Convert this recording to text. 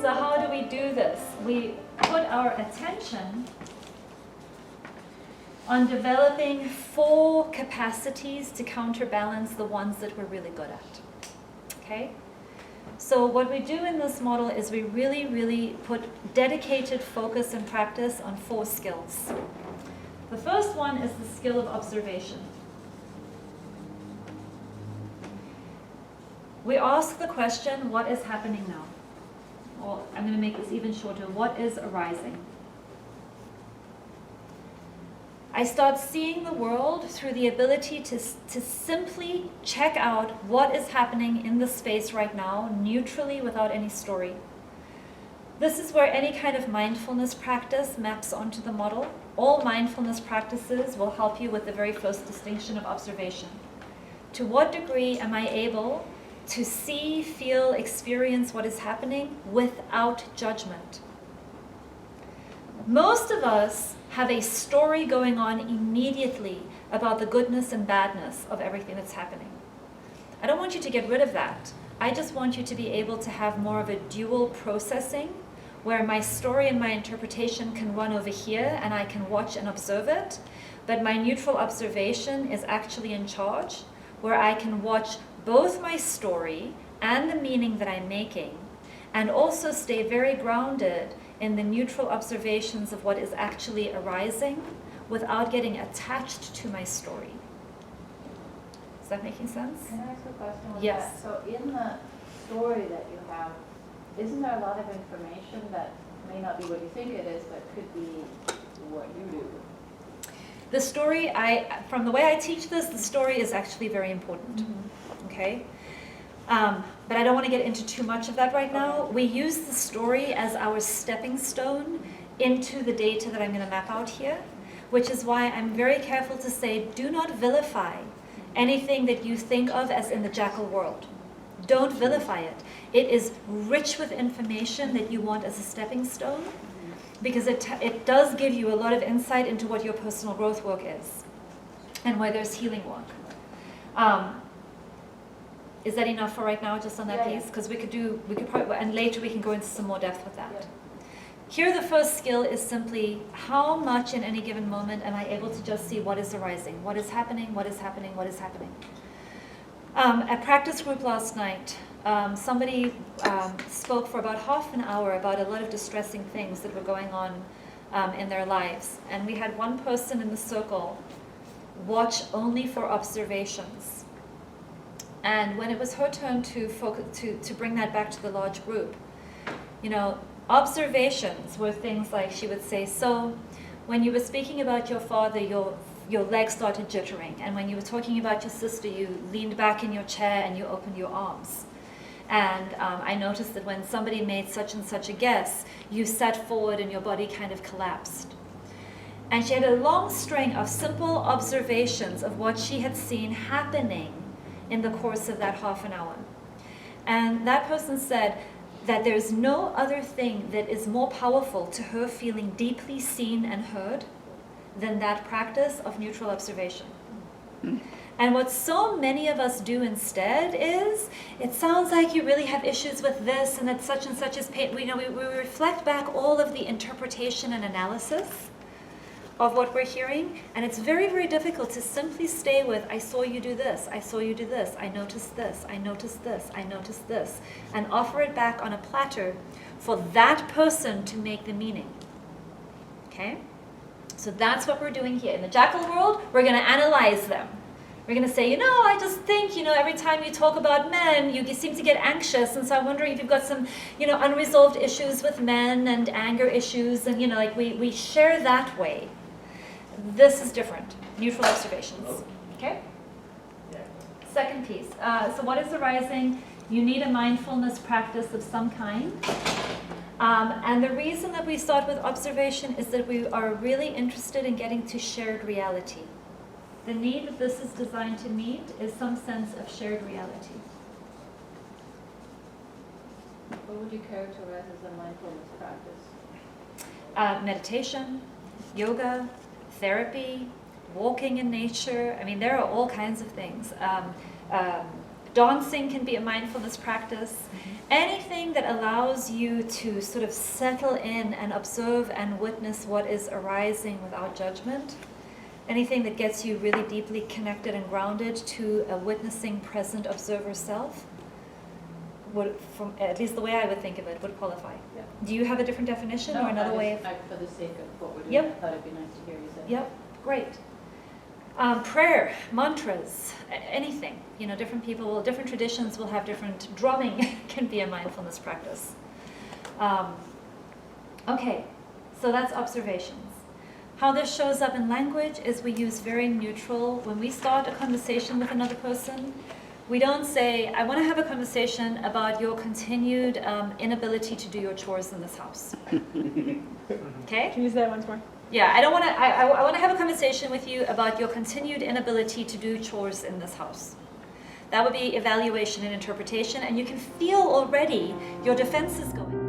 So how do we do this? We put our attention on developing 4 capacities to counterbalance the ones that we're really good at. Okay? So what we do in this model is we really, really put dedicated focus and practice on 4 skills. The first one is the skill of observation. We ask the question, what is happening now? Or I'm going to make this even shorter. What is arising? I start seeing the world through the ability to simply check out what is happening in the space right now, neutrally, without any story. This is where any kind of mindfulness practice maps onto the model. All mindfulness practices will help you with the very first distinction of observation. To what degree am I able to see, feel, experience what is happening without judgment? Most of us have a story going on immediately about the goodness and badness of everything that's happening. I don't want you to get rid of that. I just want you to be able to have more of a dual processing where my story and my interpretation can run over here and I can watch and observe it, but my neutral observation is actually in charge, where I can watch both my story and the meaning that I'm making, and also stay very grounded in the neutral observations of what is actually arising without getting attached to my story. Is that making sense? Can I ask a question with Yes. that? So in the story that you have, isn't there a lot of information that may not be what you think it is, but could be what you do? The story, from the way I teach this, the story is actually very important. Mm-hmm. Okay? But I don't want to get into too much of that right now. Okay. We use the story as our stepping stone into the data that I'm going to map out here, which is why I'm very careful to say, do not vilify anything that you think of as in the jackal world. Don't vilify it. It is rich with information that you want as a stepping stone, because it does give you a lot of insight into what your personal growth work is and where there's healing work. Is that enough for right now, just on that piece? Because we could probably, and later we can go into some more depth with that. Yeah. Here, the first skill is simply how much in any given moment am I able to just see what is arising, what is happening, what is happening, what is happening. At practice group last night, somebody spoke for about half an hour about a lot of distressing things that were going on in their lives. And we had one person in the circle watch only for observations. And when it was her turn to bring that back to the large group, observations were things like, she would say, so when you were speaking about your father, your legs started jittering. And when you were talking about your sister, you leaned back in your chair and you opened your arms. And I noticed that when somebody made such and such a guess, you sat forward and your body kind of collapsed. And she had a long string of simple observations of what she had seen happening in the course of that half an hour. And that person said that there's no other thing that is more powerful to her feeling deeply seen and heard than that practice of neutral observation. And what so many of us do instead is, it sounds like you really have issues with this and that such and such is pain. We reflect back all of the interpretation and analysis of what we're hearing, and it's very, very difficult to simply stay with, I saw you do this, I saw you do this, I noticed this, I noticed this, I noticed this, and offer it back on a platter for that person to make the meaning. Okay? So that's what we're doing here. In the jackal world, we're going to analyze them. We're going to say, I just think, every time you talk about men, you seem to get anxious, and so I'm wondering if you've got some, unresolved issues with men and anger issues, and, we share that way. This is different. Neutral observations. Okay? Second piece. So what is arising? You need a mindfulness practice of some kind. And the reason that we start with observation is that we are really interested in getting to shared reality. The need that this is designed to meet is some sense of shared reality. What would you characterize as a mindfulness practice? Meditation, yoga, therapy, walking in nature. I mean, there are all kinds of things. Dancing can be a mindfulness practice. Anything that allows you to sort of settle in and observe and witness what is arising without judgment. Anything that gets you really deeply connected and grounded to a witnessing, present observer self would, from at least the way I would think of it, would qualify. Yeah. Do you have a different definition or another way of? For the sake of what we're doing, Yep. I thought it'd be nice to hear you say. Yep, great. Prayer, mantras, anything. You know, different people, different traditions will have different. Drumming can be a mindfulness practice. Okay, so that's observations. How this shows up in language is we use very neutral. When we start a conversation with another person, we don't say, I want to have a conversation about your continued inability to do your chores in this house. Okay? Can you say that once more? Yeah, I don't want to. I want to have a conversation with you about your continued inability to do chores in this house. That would be evaluation and interpretation, and you can feel already your defenses going.